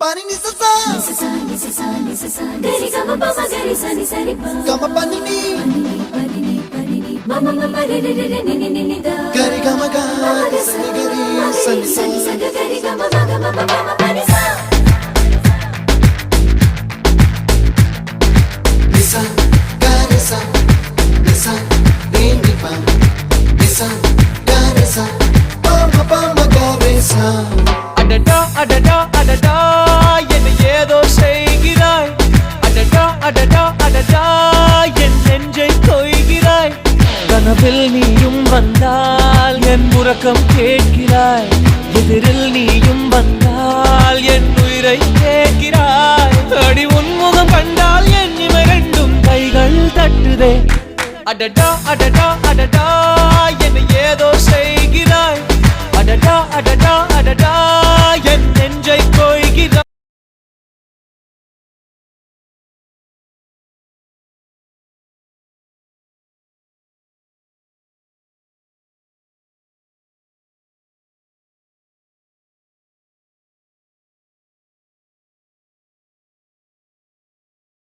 Pani ni sa sa gari gama pa ma gari sa ni sa ri pa gama pani ni mama mama re re re ni ni ni da gari gama ga sa ni gari sa ni sa gari gama ma gama mama pani sa nisa gari sa nisa re ni pa nisa gari sa pa ma gari sa அடடா அடடா அடடா என்ன ஏதோ செய்கிறாய் அடடா அடடா அடடா என் நெஞ்சை கொய்கிறாய் கனவில் நீயும் வந்தால் என் உறக்கம் கேட்கிறாய் எதிரில் நீயும் வந்தால் என் உயிரை கேட்கிறாய் அடி உன்முகம் கண்டால் என் இமை ரெண்டும் கைகள் தட்டுதே அடடா அடடா அடடா என்ன ஏதோ செய்கிறாய் அடடா அடடா அடடா என் நெஞ்சை கொய்கிறாய்